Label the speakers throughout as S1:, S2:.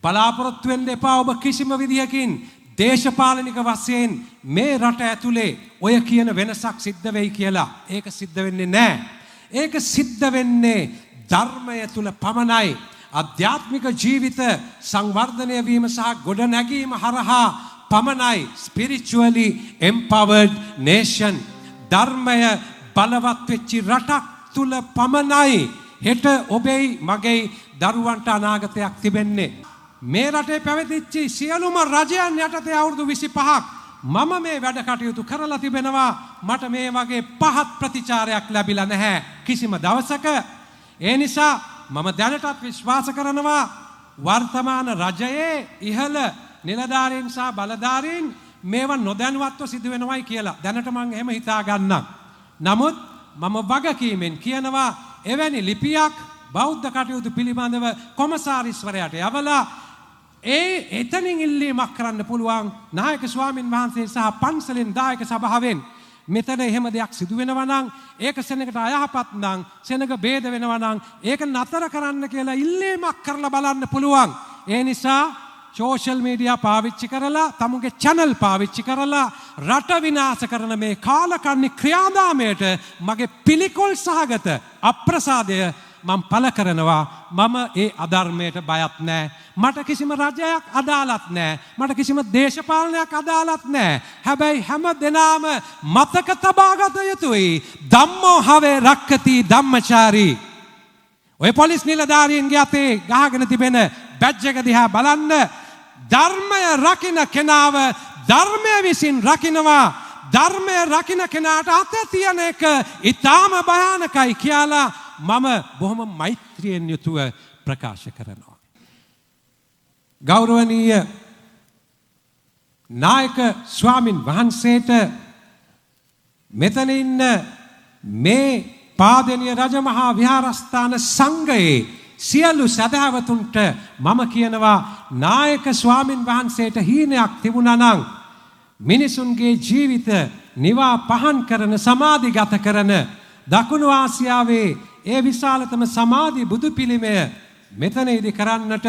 S1: බලාපොරොත්තු වෙන්න එපා ඔබ කිසිම විදියකින් දේශපාලනික වශයෙන් මේ රට ඇතුලේ ඔය කියන වෙනසක් සිද්ධ වෙයි කියලා. ඒක සිද්ධ වෙන්නේ නැහැ. ඒක සිද්ධ වෙන්නේ ධර්මය තුල පමණයි. ආධ්‍යාත්මික ජීවිත සංවර්ධනය වීම සහ ගොඩනැගීම හරහා පමණයි spiritually empowered nation ධර්මය බලවත් වෙච්ච රටක් තුල පමණයි හෙට ඔබේ මගේ දරුවන්ට අනාගතයක් තිබෙන්නේ. මේ රටේ පැවතිච්ච සියලුම රජයන් යටතේ අවුරුදු 25ක් මම මේ වැඩ කටයුතු කරලා තිබෙනවා. මට මේ වගේ පහත් ප්‍රතිචාරයක් ලැබිලා නැහැ කිසිම දවසක. ඒ නිසා මම දැනටත් විශ්වාස කරනවා වර්තමාන රජයේ ඉහළ නිලධාරීන් සහ බලධාරීන් මේවා නොදැනුවත්ව සිදු වෙනවයි කියලා. දැනට මම එහෙම හිතා ගන්නම්. නමුත් මම වගකීමෙන් කියනවා එවැනි ලිපියක් බෞද්ධ කටයුතු පිළිබඳව කොමසාරිස්වරයාට යවලා එතනින් ඉල්ලීමක් කරන්න පුළුවන් නායක ස්වාමින් වහන්සේ සහ පන්සලෙන් දායක සභාවෙන් මෙතන එහෙම දෙයක් සිදු වෙනවා නම් ඒක සෙනඟට අයහපත් නම් සෙනඟ ભેද වෙනවා නම් ඒක නතර කරන්න කියලා ඉල්ලීමක් කරලා බලන්න පුළුවන්. ඒ නිසා සෝෂල් මීඩියා පාවිච්චි කරලා තමුගේ channel පාවිච්චි කරලා රට විනාශ කරන මේ කාලකන්ණි ක්‍රියාදාමයට මගේ පිළිකුල් සහගත අප්‍රසාදය මම පළ කරනවා. මම ඒ අධර්මයට බයත් නැහැ. මට කිසිම රජයක් අදාළත් නැහැ. මට කිසිම දේශපාලනයක් අදාළත් නැහැ. හැබැයි හැම දිනාම මතක තබාගත යුතුයි ධම්මෝ හවේ රක්කති ධම්මචාරී. ඔය පොලිස් නිලධාරීන්ගේ අතේ ගහගෙන තිබෙන බැජ් එක දිහා බලන්න. ධර්මය රකින්න කෙනාව ධර්මය විසින් රකින්නවා. ධර්මය රකින්න කෙනාට අත තියන එක ඊටාම භයානකයි කියලා මම බොහොම මෛත්‍රියෙන් යුතුව ප්‍රකාශ කරනවා. ගෞරවනීය නායක ස්වාමින් වහන්සේට මෙතන ඉන්න මේ පාදනීය රජමහා විහාරස්ථාන සංඝයේ සියලු සදහවතුන්ට මම කියනවා නායක ස්වාමින් වහන්සේට හීනයක් තිබුණා නම් මිනිසුන්ගේ ජීවිත නිවා පහන් කරන සමාධිගත කරන දකුණු ආසියාවේ ඒ විශාලතම සමාධි බුදු පිළිමය මෙතනදී කරන්නට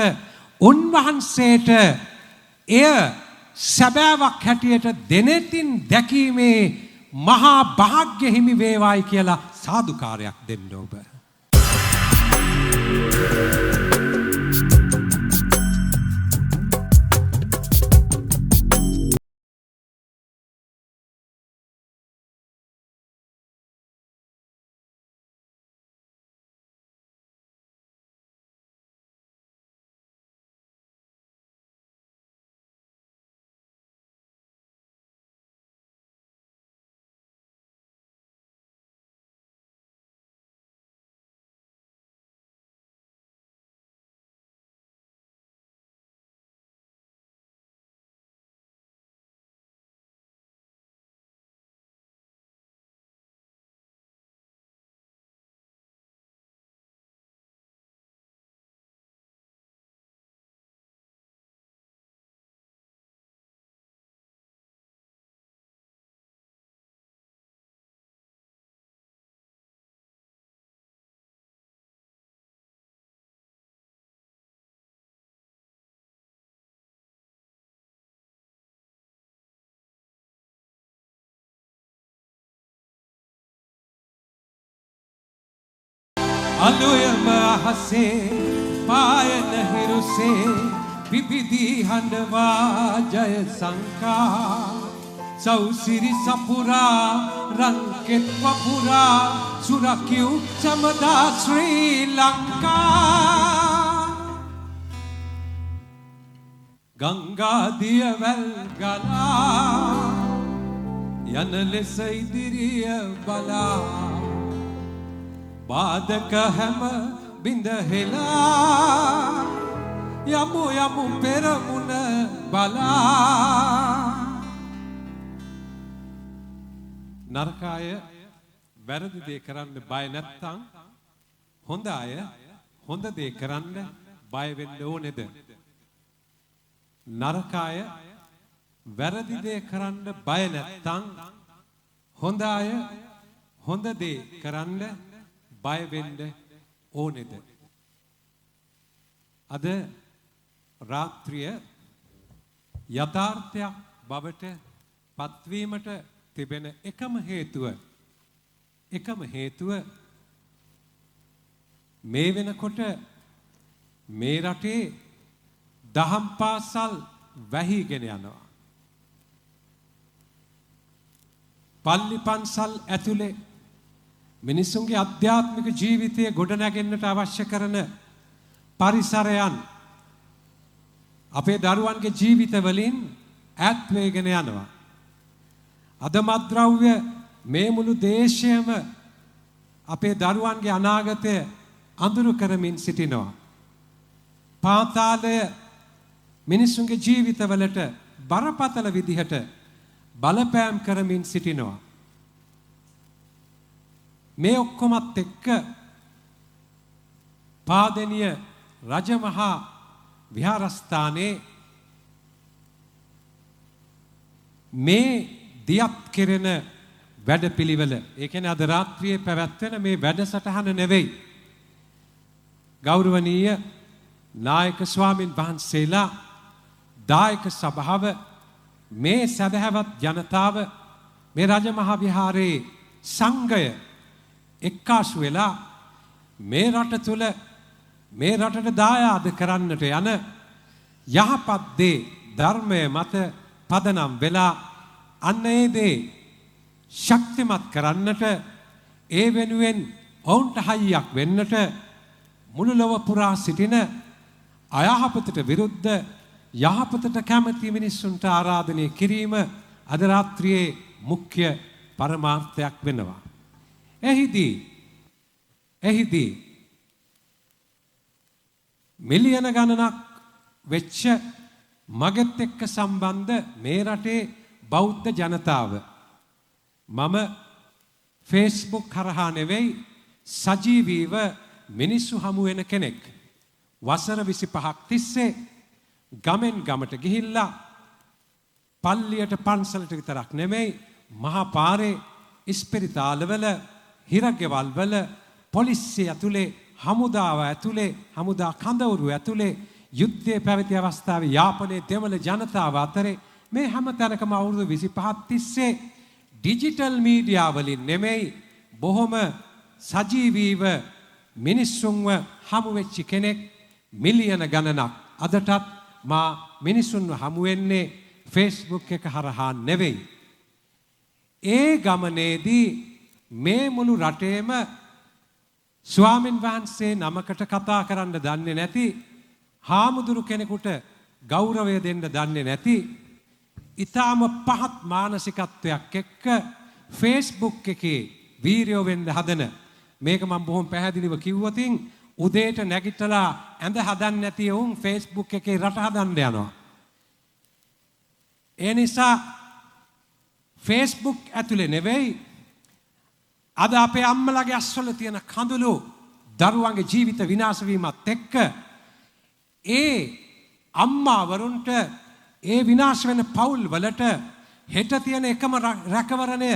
S1: උන්වහන්සේට එය සැබෑවක් හැටියට දෙනෙතින් දැකීමේ මහා භාග්‍ය හිමි වේවායි කියලා සාදුකාරයක් දෙන්න ඔබ. අලුයම අහසේ පායන හිරුසේ විවිධී හඬවා ජය සංකා සෞසිරි සපුරා රංකෙත් වපුරා සුරකිව් සමදා ශ්‍රී ලංකා ගංගා දියවැල් ගලා යන ලෙස ඉදිරිය බලා බාධක හැම බිඳ හෙලා යමු යමු පෙරමුණ බලා නරක අය වැරදි දේ කරන්න බය නැත්තම් හොඳ අය හොඳ දේ කරන්න බය වෙන්න ඕනේද? නරක අය වැරදි දේ කරන්න බය නැත්තම් හොඳ අය හොඳ දේ කරන්න බය වෙන්න ඕනේද? අද රාත්‍රිය යථාර්ථයක් බවට පත්වීමට තිබෙන එකම හේතුව මේ වෙනකොට මේ රටේ දහම් පාසල් වැහිගෙන යනවා. පල්ලි පන්සල් ඇතුලේ මිනිසුන්ගේ අධ්‍යාත්මික ජීවිතය ගොඩනැගෙන්නට අවශ්‍ය කරන පරිසරයන් අපේ දරුවන්ගේ ජීවිත වලින් ඈත් වෙගෙන යනවා. අදමද්‍රව්‍ය මේ මුළු දේශයම අපේ දරුවන්ගේ අනාගතය අඳුරු කරමින් සිටිනවා. පාතාලය මිනිසුන්ගේ ජීවිතවලට බරපතල විදිහට බලපෑම් කරමින් සිටිනවා. මේ ඔක්කොමත් එක්ක පාදනීය රජමහා විහාරස්ථානයේ මේ දියත් කෙරෙන වැඩපිළිවෙල, ඒ කියන්නේ අද රාත්‍රියේ පැවැත්වෙන මේ වැඩසටහන නෙවෙයි. ගෞරවනීය නායක ස්වාමින් වහන්සේලා, දායක සභාව, මේ සදහැවත් ජනතාව, මේ රජමහා විහාරයේ සංඝය එක්කාසු වෙලා මේ රට තුල මේ රටට දායාද කරන්නට යන යහපත් දේ ධර්මය මත පදනම් වෙලා අන්න ඒ දේ ශක්තිමත් කරන්නට, ඒ වෙනුවෙන් ඔවුන්ට හයියක් වෙන්නට මුළු ලොව පුරා සිටින අයහපතට විරුද්ධ යහපතට කැමති මිනිස්සුන්ට ආරාධනය කිරීම අද රාත්‍රියේ මුඛ්‍ය පරමාර්ථයක් වෙනවා. එහිදී මිලියන ගණනක් වෙච්ච මගෙත් එක්ක සම්බන්ධ මේ රටේ බෞද්ධ ජනතාව මම Facebook කරහා නෙවෙයි සජීවීව මිනිස්සු හමු වෙන කෙනෙක්. වසර 25ක් තිස්සේ ගමෙන් ගමට ගිහිල්ලා පල්ලියට පන්සලට විතරක් නෙමෙයි මහා පාරේ ඉස්පිරිතාලවල හිරගෙවල් වල පොලිසිය ඇතුලේ හමුදාව ඇතුලේ හමුදා කඳවුරු ඇතුලේ යුද්ධයේ පැවති අවස්ථාවේ යාපනයේ දෙමළ ජනතාව අතරේ මේ හැම තැනකම අවුරුදු 25ක් තිස්සේ ඩිජිටල් මීඩියා වලින් නෙමෙයි බොහොම සජීවීව මිනිස්සුන්ව හමු වෙච්ච කෙනෙක්. මිලියන ගණනක් අදටත් මා මිනිස්සුන්ව හමු වෙන්නේ Facebook එක හරහා නෙවෙයි. ඒ ගමනේදී මේ මුළු රටේම ස්වාමින් වහන්සේ නමකට කතා කරන්න දන්නේ නැති, හාමුදුරු කෙනෙකුට ගෞරවය දෙන්න දන්නේ නැති, ඊටාම පහත් මානසිකත්වයක් එක්ක Facebook එකේ වීරයෝ වෙන්න හදන, මේක මම බොහොම පැහැදිලිව කිව්වොතින් උදේට නැගිටලා ඇඳ හදන්න නැති උන් Facebook එකේ රට හදන්න යනවා. ඒ නිසා Facebook ඇතුලේ නෙවෙයි අද අපේ අම්මලාගේ අස්වල තියෙන කඳුළු දරුවන්ගේ ජීවිත විනාශ වීමත් එක්ක ඒ අම්මාවරුන්ට ඒ විනාශ වෙන පවුල් වලට හෙට තියෙන එකම රැකවරණය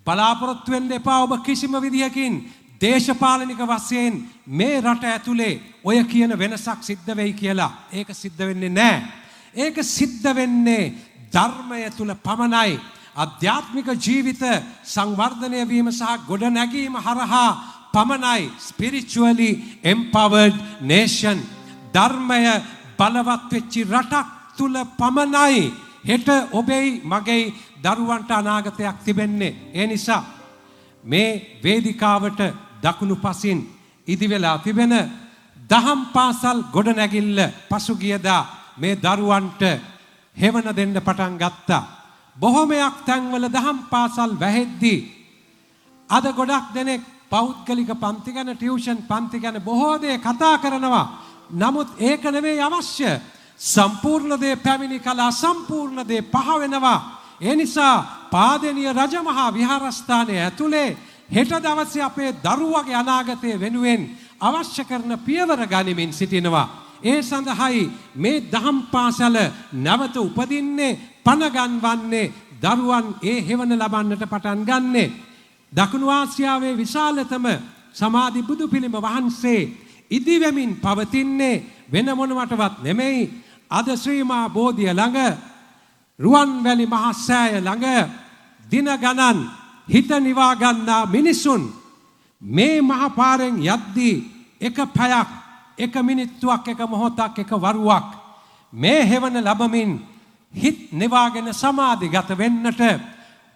S1: බලාපොරොත්තු වෙන්න එපා. ඔබ කිසිම විදියකින් දේශපාලනික වශයෙන් මේ රට ඇතුලේ ඔය කියන වෙනසක් සිද්ධ වෙයි කියලා ඒක සිද්ධ වෙන්නේ නැහැ. ඒක සිද්ධ වෙන්නේ ධර්මය තුල පමණයි. අධ්‍යාත්මික ජීවිත සංවර්ධනය වීම සහ ගොඩනැගීම හරහා පමණයි. spiritually empowered nation, ධර්මය බලවත් වෙච්ච රටක් තුල පමණයි හෙට ඔබේ මගේ දරුවන්ට අනාගතයක් තිබෙන්නේ. ඒ නිසා මේ වේදිකාවට දකුණු පසින් ඉදි වෙලා තිබෙන දහම් පාසල් ගොඩනැගිල්ල පසුගියදා මේ දරුවන්ට හෙවන දෙන්න පටන් ගත්තා. බොහොමයක් තැන්වල දහම් පාසල් වැහෙද්දී අද ගොඩක් දෙනෙක් පෞද්ගලික පන්ති ගැන, ටියුෂන් පන්ති ගැන බොහෝ දේ කතා කරනවා. නමුත් ඒක නෙවෙයි අවශ්‍ය. සම්පූර්ණ දේ පැමිණි කල අසම්පූර්ණ දේ පහ වෙනවා. ඒ නිසා පාදනීය රජමහා විහාරස්ථානයේ ඇතුලේ හෙට දවසේ අපේ දරුවගේ අනාගතය වෙනුවෙන් අවශ්‍ය කරන පියවර ගනිමින් සිටිනවා. ඒ සඳහායි මේ දහම් පාසල නැවත උපදින්නේ, පණ ගන්වන්නේ, දරුවන් ඒ හෙවන ලබන්නට පටන් ගන්නේ. දකුණු ආසියාවේ විශාලතම සමාධි බුදු පිළිම වහන්සේ ඉදිවෙමින් පවතින්නේ වෙන මොනවටවත් නෙමෙයි. අද ශ්‍රීමා බෝධිය ළඟ රුවන්වැලි මහා සෑය ළඟ දින ගණන් හිත නිවා ගන්නා මිනිසුන් මේ මහ පාරෙන් යද්දී එක පැයක් එක මිනිත්තුවක් එක මොහොතක් එක වරුවක් මේ හෙවන ලැබමින් හිත නිවාගෙන සමාධිගත වෙන්නට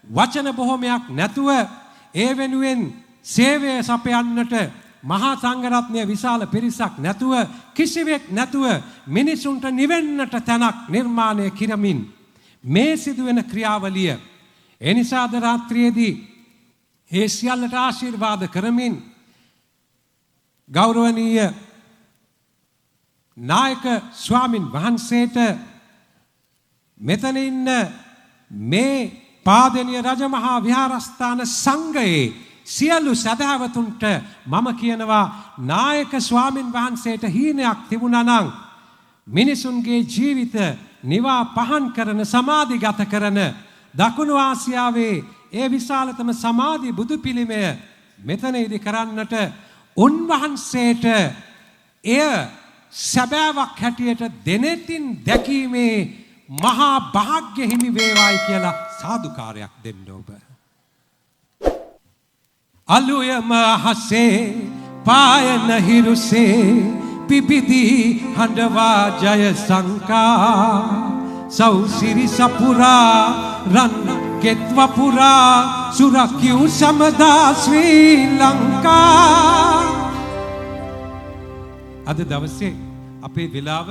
S1: වචන බොහොමයක් නැතුව ඒ වෙනුවෙන් සේවය සපයන්නට මහා සංඝරත්නය විශාල පිරිසක් නැතුව කිසිවෙක් නැතුව මිනිසුන්ට නිවෙන්නට තැනක් නිර්මාණය කිරමින් මේ සිදුවෙන ක්‍රියාවලිය එනිසා අද රාත්‍රියේදී ඒ සියල්ලට ආශිර්වාද කරමින් ගෞරවනීය නායක ස්වාමින් වහන්සේට මෙතන ඉන්න මේ පාදනීය රජමහා විහාරස්ථාන සංඝයේ සියලු සදහවතුන්ට මම කියනවා නායක ස්වාමින් වහන්සේට හීනයක් තිබුණා නම් මිනිසුන්ගේ ජීවිත නිවා පහන් කරන සමාධිගත කරන දකුණු ආසියාවේ ඒ විශාලතම සමාධි බුදු පිළිමය මෙතනදී කරන්නට උන්වහන්සේට එය සැබෑවක් හැටියට දෙනෙතින් දැකීමේ මහා භාග්‍ය හිමි වේවායි කියලා සාදුකාරයක් දෙන්න ඔබ. අලුයම අහසේ පායන හිරුසේ පිපිදී හඬවා ජය සංකා සෞසිරි සපුරා රන් කෙත්වපුරා සුරකිව් සමදා ශ්‍රී ලංකා. අද දවසේ අපේ වෙලාව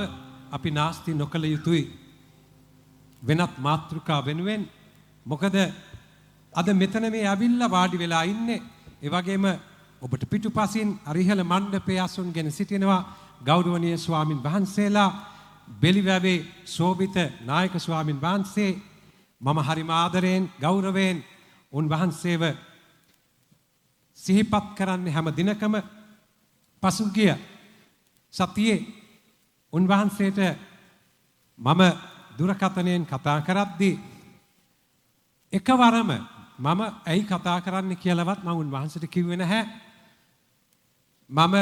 S1: අපි නාස්ති නොකළ යුතුයි වෙනත් මාතෘකා වෙනුවෙන්. මොකද අද මෙතන මේ ඇවිල්ලා වාඩි වෙලා ඉන්නේ ඒ වගේම ඔබට පිටුපසින් අරිහල මණ්ඩපයේ අසුන්ගෙන සිටිනවා ගෞරවනීය ස්වාමින් වහන්සේලා බෙලිවැවේ සෝබිත නායක ස්වාමින් වහන්සේ. මම හරිම ආදරයෙන් ගෞරවයෙන් උන්වහන්සේව සිහිපත් කරන්නේ හැම දිනකම. පසුගිය සතියේ උන්වහන්සේට මම දුරකථනයෙන් කතා කරද්දී එකවරම මම ඇයි කතා කරන්න කියලාවත් මම උන්වහන්සේට කිව්වේ නැහැ. මම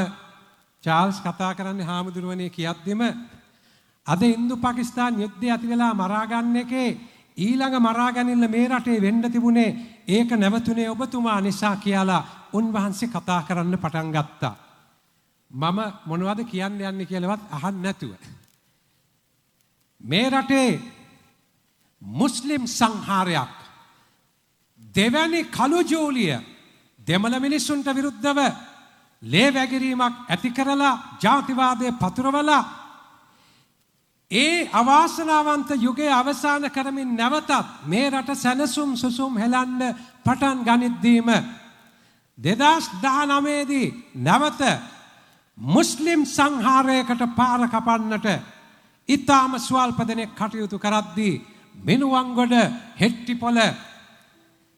S1: චාල්ස් කතා කරන්නේ හාමුදුරුවනේ කියද්දිම අද ඉන්දු පාකිස්තාන් යුද්ධය ඇති වෙලා මරා ගන්න එකේ ඊළඟ මරා ගැනීම මේ රටේ වෙන්න තිබුණේ ඒක නැවතුනේ ඔබතුමා නිසා කියලා උන්වහන්සේ කතා කරන්න පටන් ගත්තා. මම මොනවද කියන්න යන්නේ කියලාවත් අහන්න නැතුව මේ රටේ මුස්ලිම් සංහාරයක් දෙවැනි කළු ජූලිය දෙමළ මිනිසුන්ට විරුද්ධව ලේ වැගිරීමක් ඇති කරලා ජාතිවාදයේ පතුරවලා ඒ අවාසනාවන්ත යුගයේ අවසන් කරමින් නැවතත් මේ රට සැනසුම් සුසුම් හෙලන්න පටන් ගනිද්දීම 2019 දී නැවත මුස්ලිම් සංහාරයකට පාර කපන්නට ඊටාම ස්වල්ප දෙනෙක් කටයුතු කරද්දී මිනුවන්ගොඩ හෙට්ටිපොළ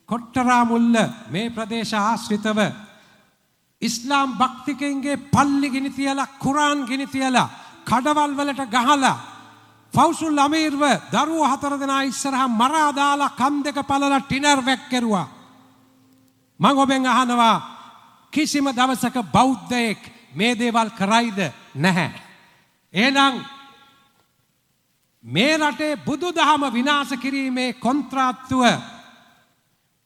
S1: කොට්ටරාමුල්ල මේ ප්‍රදේශ ආශ්‍රිතව ඉස්ලාම් භක්තිකයන්ගේ පල්ලි ගිනි තියලා කුරාන් ගිනි තියලා කඩවල් වලට ගහලා ෆෞසුල් අමීර්ව දරුවෝ 4 දෙනා ඉස්සරහා මරා දාලා කන් දෙක පළලා ටිනර් වැක්කරුවා. මම ඔබෙන් අහනවා කිසිම දවසක බෞද්ධයෙක් මේ දේවල් කරයිද? නැහැ. එහෙනම් මේ රටේ බුදුදහම විනාශ කිරීමේ කොන්ත්‍රාත්තුව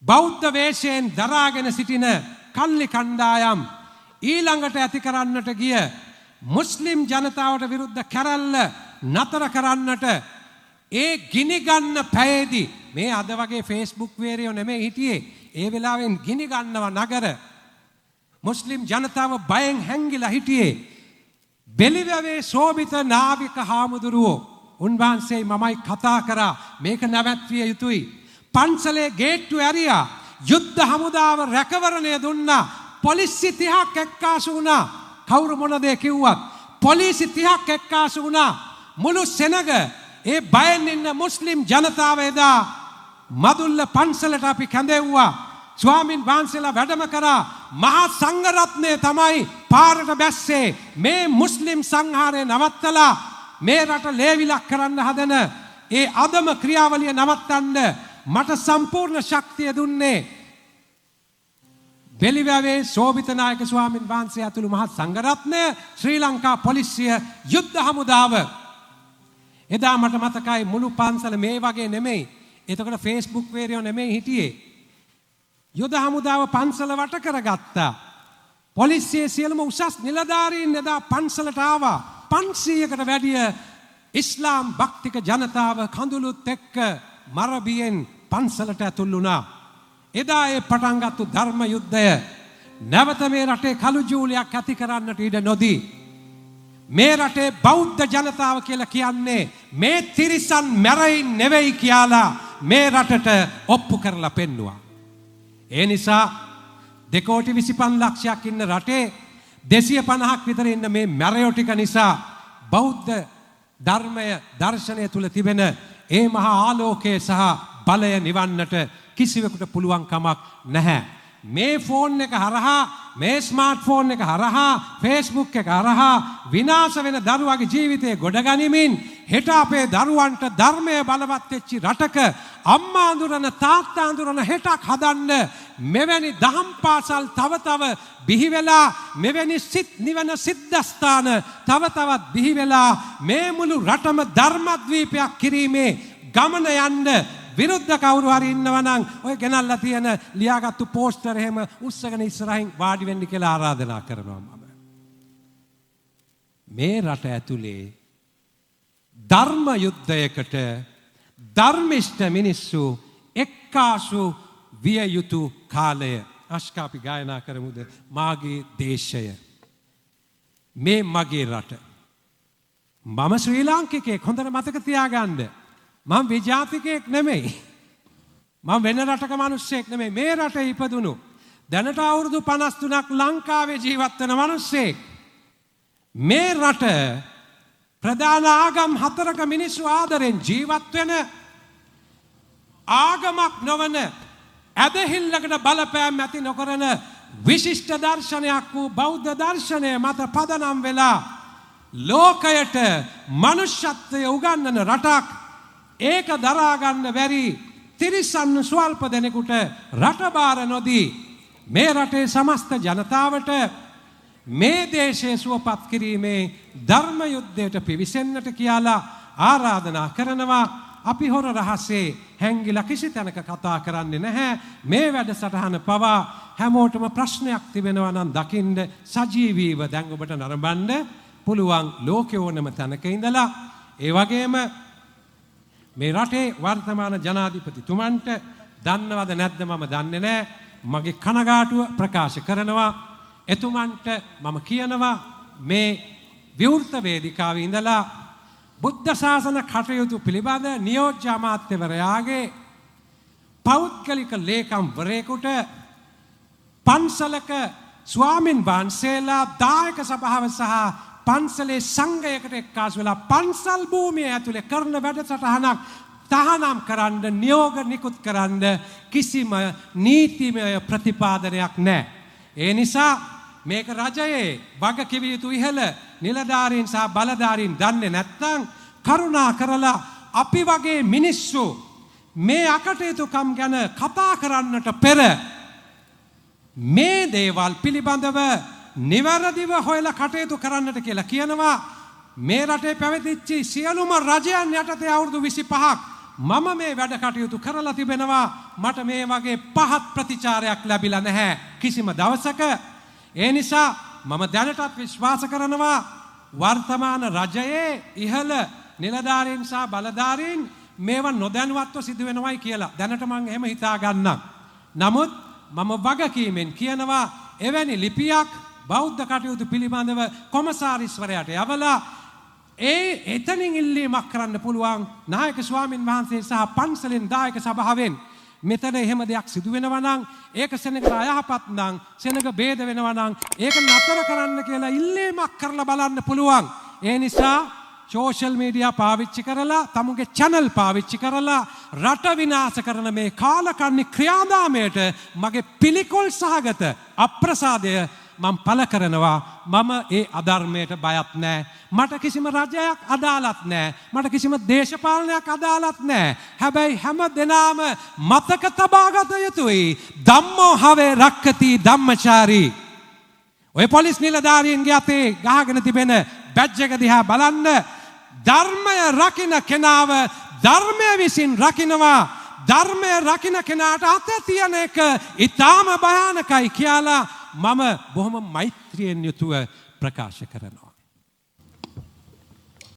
S1: බෞද්ධ වේශයෙන් දරාගෙන සිටින කල්ලි කණ්ඩායම් ඊළඟට ඇති කරන්නට ගිය මුස්ලිම් ජනතාවට විරුද්ධ කැරැල්ල නතර කරන්නට ඒ ගිනි ගන්න පැයේදී මේ අද වගේ Facebook වේරයෝ නෙමෙයි හිටියේ. ඒ වෙලාවෙන් ගිනි ගන්නව නගර මුස්ලිම් ජනතාව බයෙන් හැංගිලා හිටියේ. බෙලිවැවේ සෝබිත නාවික හාමුදුරුවෝ උන්වහන්සේ මමයි කතා කරා මේක නැවැත්විය යුතුයි. පන්සලේ ගේට්ටු ඇරියා යුද්ධ හමුදාව රැකවරණය දුන්නා. පොලිසි 30ක් එක්කාසු වුණා. කවුරු මොන දේ කිව්වත් පොලිසි 30ක් එක්කාසු වුණා. මුළු සෙනග ඒ බයෙන් ඉන්න මුස්ලිම් ජනතාව එදා මදුල්ල පන්සලට අපි කැඳෙව්වා. ස්වාමින් වහන්සේලා වැඩම කරා. මහා සංඝරත්නය තමයි පාරට බැස්සේ මේ මුස්ලිම් සංහාරය නවත්තලා මේ රට ලේවිලක් කරන්න හදන ඒ අදම ක්‍රියාවලිය නවත්තන්න මට සම්පූර්ණ ශක්තිය දුන්නේ බෙලිවැවේ සෝභිත නායක ස්වාමින් වහන්සේ ඇතුළු මහත් සංඝරත්නය, ශ්‍රී ලංකා පොලිසිය, යුද්ධ හමුදාව. එදා මට මතකයි මුළු පන්සල මේ වගේ නෙමෙයි. එතකොට Facebook වේරයෝ නෙමෙයි හිටියේ. යුද හමුදාව පන්සල වට කරගත්තා. පොලිසියේ සියලුම උසස් නිලධාරීන් එදා පන්සලට ආවා. 500කට වැඩිය ඉස්ලාම් භක්තික ජනතාව කඳුළුත් එක්ක මරබියෙන් පන්සලට ඇතුල් වුණා. එදා ඒ පටන් ගත්තු ධර්ම යුද්ධය නැවත මේ රටේ කළු ජූලියක් ඇති කරන්නට ඉඩ නොදී මේ රටේ බෞද්ධ ජනතාව කියලා කියන්නේ මේ තිරිසන් මැරෙයින් නෙවෙයි කියලා මේ රටට ඔප්පු කරලා පෙන්නුවා. ඒ නිසා 2,25,00,000ක් ඉන්න රටේ 250ක් විතර ඉන්න මේ මැරයෝ ටික නිසා බෞද්ධ ධර්මය දර්ශනය තුල තිබෙන ඒ මහා ආලෝකය සහ බලය නිවන්නට කිසිවෙකුට පුළුවන් කමක් නැහැ. මේ ෆෝන් එක හරහා, මේ ස්මාර්ට් ෆෝන් එක හරහා, Facebook එක හරහා විනාශ වෙන දරුවගේ ජීවිතේ ගොඩ ගනිමින් හෙට අපේ දරුවන්ට ධර්මය බලවත් වෙච්ච රටක අම්මා අඳුරන තාත්තා අඳුරන හෙටක් හදන්න මෙවැනි දහම් පාසල් තව තව බිහි වෙලා, මෙවැනි සිත් නිවන සිද්ධාස්ථාන තව තවත් බිහි වෙලා මේ මුළු රටම ධර්මද්වීපයක් කිරීමේ ගමන යන්න විරුද්ධ කවුරු හරි ඉන්නවා නම් ඔය ගෙනල්ලා තියෙන ලියාගත්තු පෝස්ටර් එහෙම උස්සගෙන ඉස්සරහින් වාඩි වෙන්න කියලා ආරාධනා කරනවා මම. මේ රට ඇතුලේ ධර්ම යුද්ධයකට ධර්මිෂ්ඨ මිනිස්සු එක්කාසු විය යුතු කාලය. අශ්කාපි ගායනා කරමුද? මාගේ දේශය, මේ මගේ රට. මම ශ්‍රී ලාංකිකයෙක්, හොඳට මතක තියාගන්න. මම විජාතිකයෙක් නෙමෙයි. මම වෙන රටක මිනිස්සෙක් නෙමෙයි. මේ රටේ ඉපදුණු දැනට අවුරුදු 53ක් ලංකාවේ ජීවත් වෙන මිනිස්සෙක්. මේ රට ප්‍රධාන ආගම් 4ක මිනිස්සු ආදරෙන් ජීවත් වෙන, ආගමක් නොවන, ඇදහිල්ලකට බලපෑම් ඇති නොකරන විශිෂ්ට දර්ශනයක් වූ බෞද්ධ දර්ශනය මත පදනම් වෙලා ලෝකයට මනුෂ්‍යත්වය උගන්වන රටක්. ඒක දරා ගන්න බැරි තිරිසන් ස්වල්ප දෙනෙකුට රටබාර නොදී මේ රටේ සමස්ත ජනතාවට මේ දේශය සුවපත් කිරීමේ ධර්ම යුද්ධයට පිවිසෙන්නට කියලා ආරාධනා කරනවා. අපි හොර රහසේ හැංගිලා කිසි තැනක කතා කරන්නේ නැහැ. මේ වැඩසටහන පවා හැමෝටම ප්‍රශ්නයක් තිබෙනවා නම් දකින්න සජීවීව දැන් ඔබට නරඹන්න පුළුවන් ලෝකේ ඕනම තැනක ඉඳලා. ඒ වගේම මේ රටේ වර්තමාන ජනාධිපතිතුමන්ට දන්නවද නැද්ද මම දන්නේ නැහැ. මගේ කනගාටුව ප්‍රකාශ කරනවා. එතුමන්ට මම කියනවා මේ විවෘත වේදිකාවේ ඉඳලා බුද්ධ ශාසන කටයුතු පිළිබඳ නියෝජ්‍ය අමාත්‍යවරයාගේ පෞද්ගලික ලේකම්වරයෙකුට පන්සලක ස්වාමින් වහන්සේලා දායක සභාව සහ පන්සලේ සංඝයකට එක්කාසු වෙලා පන්සල් භූමිය ඇතුලේ කරන වැඩසටහනක් තහනම් කරන්න, නියෝග නිකුත් කරන්න කිසිම නීතිමය ප්‍රතිපාදනයක් නැහැ. ඒ නිසා මේක රජයේ වගකිව යුතු ඉහළ නිලධාරීන් සහ බලධාරීන් දන්නේ නැත්නම් කරුණා කරලා අපි වගේ මිනිස්සු මේ අකටයුතුකම් ගැන කතා කරන්නට පෙර මේ දේවල් පිළිබඳව නිවැරදිව හොයලා කටයුතු කරන්නට කියලා කියනවා. මේ රටේ පැවතිච්ච සියලුම රජයන් යටතේ අවුරුදු 25ක් මම මේ වැඩ කටයුතු කරලා තිබෙනවා. මට මේ වගේ පහත් ප්‍රතිචාරයක් ලැබිලා නැහැ කිසිම දවසක. ඒ නිසා මම දැනටත් විශ්වාස කරනවා වර්තමාන රජයේ ඉහළ නිලධාරීන් සහ බලධාරීන් මේවා නොදැනුවත්ව සිදු වෙනවයි කියලා. දැනට මම එහෙම හිතා ගන්නම්. නමුත් මම වගකීමෙන් කියනවා එවැනි ලිපියක් බෞද්ධ කටයුතු පිළිබඳව කොමසාරිස්වරයාට යවලා එතනින් ඉල්ලීමක් කරන්න පුළුවන් නායක ස්වාමින් වහන්සේ සහ පන්සලෙන් දායක සභාවෙන්. මෙතන එහෙම දෙයක් සිදු වෙනවා නම් ඒක සෙනඟට අයහපත් නම්, සෙනඟ ભેද වෙනවා නම් ඒක නතර කරන්න කියලා ඉල්ලීමක් කරලා බලන්න පුළුවන්. ඒ නිසා සෝෂල් මීඩියා පාවිච්චි කරලා, තමුගේ channel පාවිච්චි කරලා රට විනාශ කරන මේ කාලකන්ණි ක්‍රියාදාමයට මගේ පිළිකුල් සහගත අප්‍රසාදය මම පළ කරනවා මම ඒ අධර්මයට බයත් නැහැ. මට කිසිම රජයක් අදාළත් නැහැ. මට කිසිම දේශපාලනයක් අදාළත් නැහැ. හැබැයි හැම දෙනාම මතක තබාගත යුතුයි. ධම්මෝ හවේ රක්කති ධම්මචාරී. ඔය පොලිස් නිලධාරීන්ගේ අතේ ගහගෙන තිබෙන බැජ් එක දිහා බලන්න. ධර්මය රකින්න කෙනාව ධර්මය විසින් රකින්නවා. ධර්මය රකින්න කෙනාට අත තියන එක ඊටාම භයානකයි කියලා මම බොහොම මෛත්‍රියෙන් යුතුව ප්‍රකාශ කරනවා.